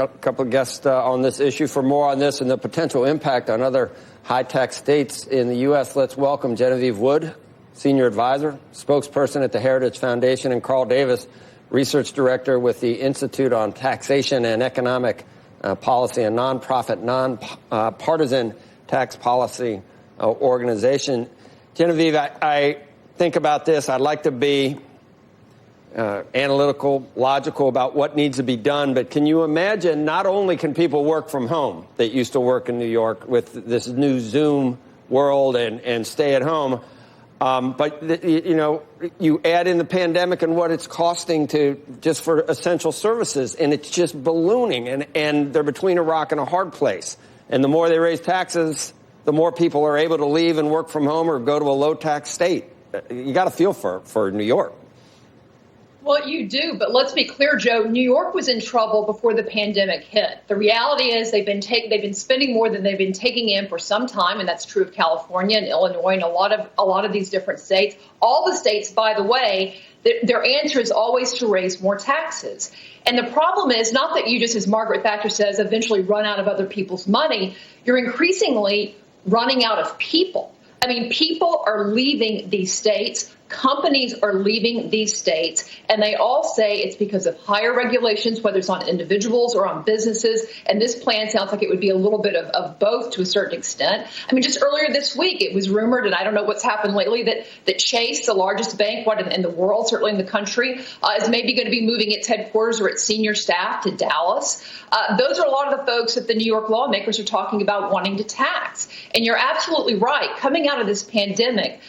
couple of guests on this issue. For more on this and the potential impact on other high-tax states in the U.S., let's welcome Genevieve Wood, Senior Advisor, Spokesperson at the Heritage Foundation, and Carl Davis, Research Director with the Institute on Taxation and Economic Policy, a nonprofit, nonpartisan tax policy organization. Genevieve, I think about this. I'd like to be analytical, logical about what needs to be done. But can you imagine, not only can people work from home that used to work in New York with this new Zoom world and stay at home, but, you add in the pandemic and what it's costing to just for essential services, and it's just ballooning, and they're between a rock and a hard place. And the more they raise taxes, the more people are able to leave and work from home or go to a low-tax state. You got to feel for New York. Well, you do, but let's be clear, Joe. New York was in trouble before the pandemic hit. The reality is they've been spending more than they've been taking in for some time, and that's true of California and Illinois and a lot of these different states. All the states, by the way, their answer is always to raise more taxes. And the problem is not that you just, as Margaret Thatcher says, eventually run out of other people's money. You're increasingly running out of people. I mean, people are leaving these states. Companies are leaving these states, and they all say it's because of higher regulations, whether it's on individuals or on businesses. And this plan sounds like it would be a little bit of both to a certain extent. I mean, just earlier this week, it was rumored, and I don't know what's happened lately, that Chase, the largest bank in the world, certainly in the country, is maybe going to be moving its headquarters or its senior staff to Dallas. Those are a lot of the folks that the New York lawmakers are talking about wanting to tax. And you're absolutely right. Coming out of this pandemic,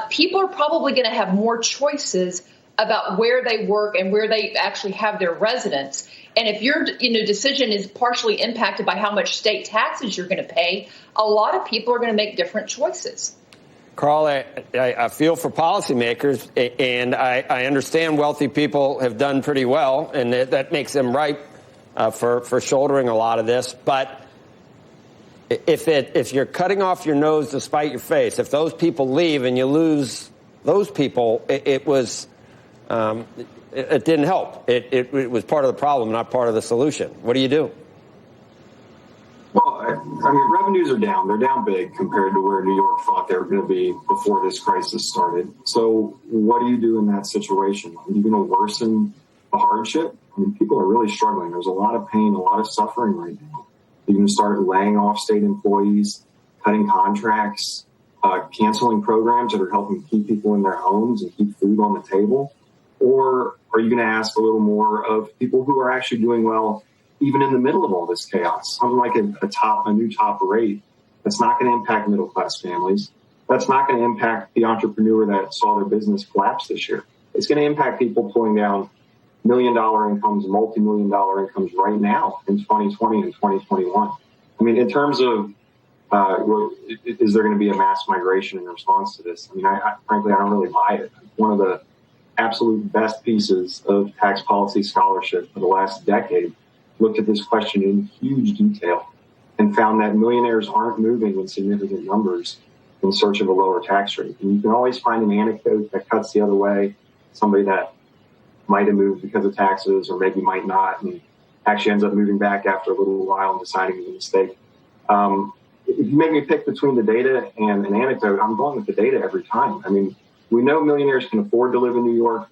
people are probably going to have more choices about where they work and where they actually have their residence. And if your decision is partially impacted by how much state taxes you're going to pay, a lot of people are going to make different choices. Carl, I feel for policymakers, and I understand wealthy people have done pretty well, and that makes them ripe for shouldering a lot of this. But if you're cutting off your nose to spite your face, if those people leave and you lose those people, it didn't help. It was part of the problem, not part of the solution. What do you do? Well, I mean, revenues are down. They're down big compared to where New York thought they were going to be before this crisis started. So what do you do in that situation? Are you going to worsen the hardship? I mean, people are really struggling. There's a lot of pain, a lot of suffering right now. You can start laying off state employees, cutting contracts, canceling programs that are helping keep people in their homes and keep food on the table? Or are you going to ask a little more of people who are actually doing well, even in the middle of all this chaos? Something like a new top rate that's not going to impact middle-class families. That's not going to impact the entrepreneur that saw their business collapse this year. It's going to impact people pulling down million-dollar incomes, multi-million-dollar incomes right now in 2020 and 2021. I mean, in terms of is there going to be a mass migration in response to this? I mean, frankly, I don't really buy it. One of the absolute best pieces of tax policy scholarship for the last decade looked at this question in huge detail and found that millionaires aren't moving in significant numbers in search of a lower tax rate. And you can always find an anecdote that cuts the other way, somebody that might have moved because of taxes or maybe might not, and actually ends up moving back after a little while and deciding it was a mistake. If you make me pick between the data and an anecdote, I'm going with the data every time. I mean, we know millionaires can afford to live in New York.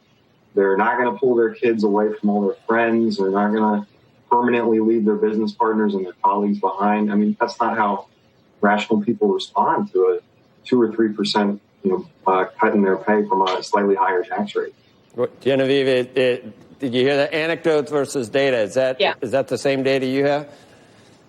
They're not going to pull their kids away from all their friends. They're not going to permanently leave their business partners and their colleagues behind. I mean, that's not how rational people respond to a 2 or 3%, cut in their pay from a slightly higher tax rate. Genevieve, did you hear that? Anecdotes versus data. Is that the same data you have?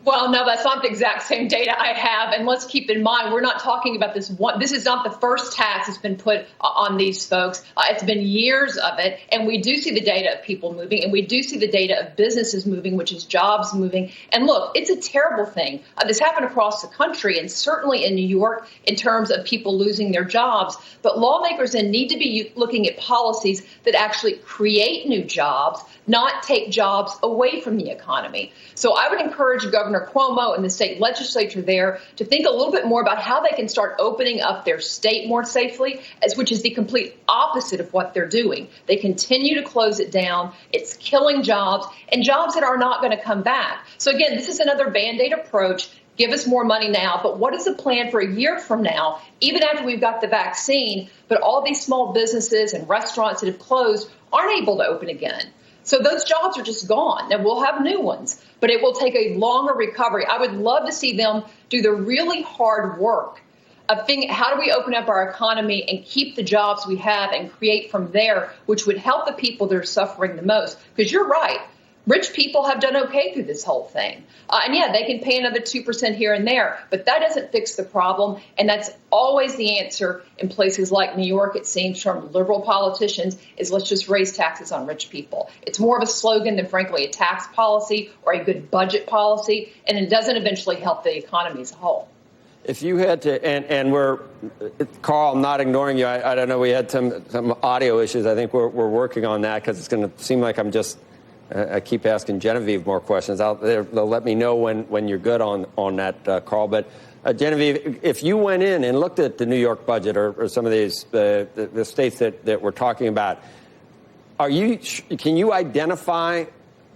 Well, no, that's not the exact same data I have. And let's keep in mind, we're not talking about this one. This is not the first tax that's been put on these folks. It's been years of it. And we do see the data of people moving, and we do see the data of businesses moving, which is jobs moving. And look, it's a terrible thing. This happened across the country and certainly in New York in terms of people losing their jobs. But lawmakers then need to be looking at policies that actually create new jobs, not take jobs away from the economy. So I would encourage government Governor Cuomo and the state legislature there to think a little bit more about how they can start opening up their state more safely, which is the complete opposite of what they're doing. They continue to close it down. It's killing jobs and jobs that are not going to come back. So again, this is another Band-Aid approach. Give us more money now, but what is the plan for a year from now, even after we've got the vaccine, but all these small businesses and restaurants that have closed aren't able to open again? So those jobs are just gone. Now, we'll have new ones, but it will take a longer recovery. I would love to see them do the really hard work of thinking, how do we open up our economy and keep the jobs we have and create from there, which would help the people that are suffering the most? Because you're right. Rich people have done okay through this whole thing. And yeah, they can pay another 2% here and there, but that doesn't fix the problem. And that's always the answer in places like New York, it seems, from liberal politicians, is let's just raise taxes on rich people. It's more of a slogan than, frankly, a tax policy or a good budget policy, and it doesn't eventually help the economy as a whole. If you had to, and we're, Carl, I'm not ignoring you. I don't know, we had some audio issues. I think we're working on that because it's going to seem like I keep asking Genevieve more questions. They'll let me know when you're good on that, Carl. But Genevieve, if you went in and looked at the New York budget or some of these the states that we're talking about, can you identify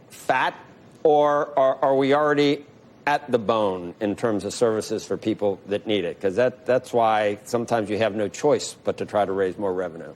fat, or are we already at the bone in terms of services for people that need it? Because that's why sometimes you have no choice but to try to raise more revenue.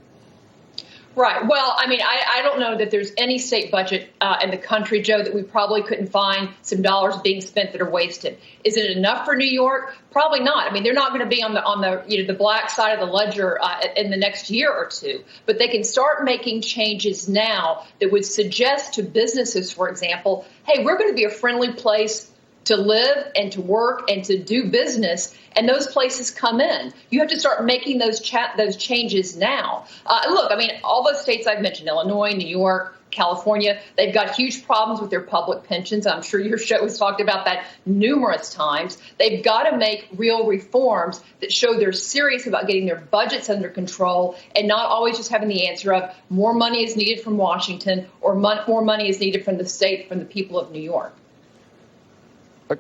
Right. Well, I mean, I don't know that there's any state budget in the country, Joe, that we probably couldn't find some dollars being spent that are wasted. Is it enough for New York? Probably not. I mean, they're not going to be on the black side of the ledger in the next year or two, but they can start making changes now that would suggest to businesses, for example, hey, we're going to be a friendly place to live and to work and to do business, and those places come in. You have to start making those changes now. Look, I mean, all those states I've mentioned, Illinois, New York, California, they've got huge problems with their public pensions. I'm sure your show has talked about that numerous times. They've got to make real reforms that show they're serious about getting their budgets under control and not always just having the answer of more money is needed from Washington or more money is needed from the state, from the people of New York.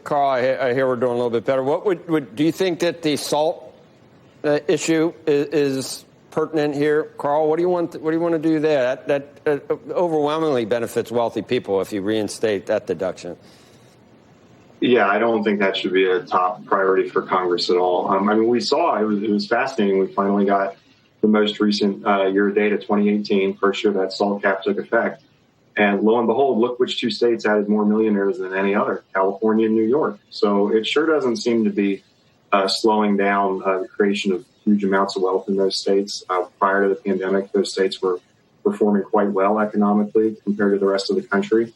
Carl, I hear we're doing a little bit better. What do you think that the SALT issue is pertinent here, Carl? What do you want to do there? That overwhelmingly benefits wealthy people if you reinstate that deduction. Yeah, I don't think that should be a top priority for Congress at all. I mean, we saw it was fascinating. We finally got the most recent year data, 2018, first year that SALT cap took effect. And lo and behold, look which two states added more millionaires than any other, California and New York. So it sure doesn't seem to be slowing down the creation of huge amounts of wealth in those states. Prior to the pandemic, those states were performing quite well economically compared to the rest of the country.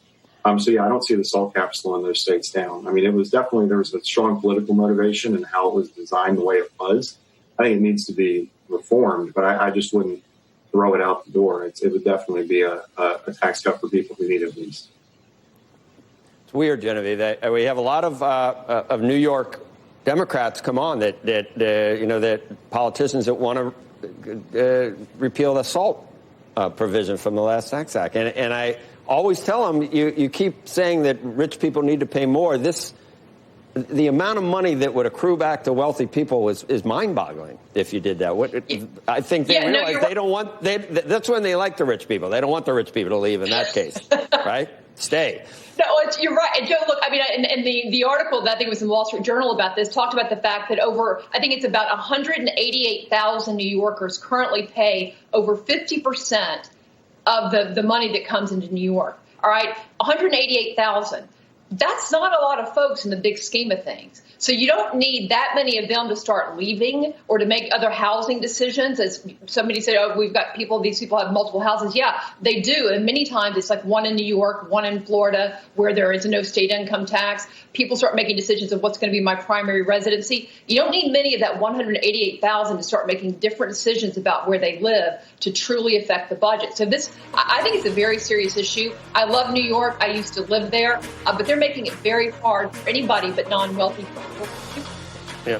So, yeah, I don't see the SALT cap slowing those states down. I mean, there was a strong political motivation in how it was designed the way it was. I think it needs to be reformed, but I just wouldn't throw it out the door. It would definitely be a tax cut for people who need it least. It's weird, Genevieve, that we have a lot of New York Democrats come on that politicians that want to repeal the SALT provision from the last tax act, and I always tell them, you keep saying that rich people need to pay more. The amount of money that would accrue back to wealthy people is mind-boggling if you did that. I think they realize they don't want. That's when they like the rich people. They don't want the rich people to leave in that case, right? Stay. No, you're right. And Joe, look, I mean, and the article that I think was in the Wall Street Journal about this talked about the fact that I think it's about 188,000 New Yorkers currently pay over 50% of the money that comes into New York. All right, 188,000. That's not a lot of folks in the big scheme of things. So you don't need that many of them to start leaving or to make other housing decisions. As somebody said, oh, these people have multiple houses. Yeah, they do. And many times it's like one in New York, one in Florida, where there is no state income tax. People start making decisions of what's going to be my primary residency. You don't need many of that 188,000 to start making different decisions about where they live to truly affect the budget. So I think it's a very serious issue. I love New York. I used to live there, but they're making it very hard for anybody but non-wealthy people. Yeah.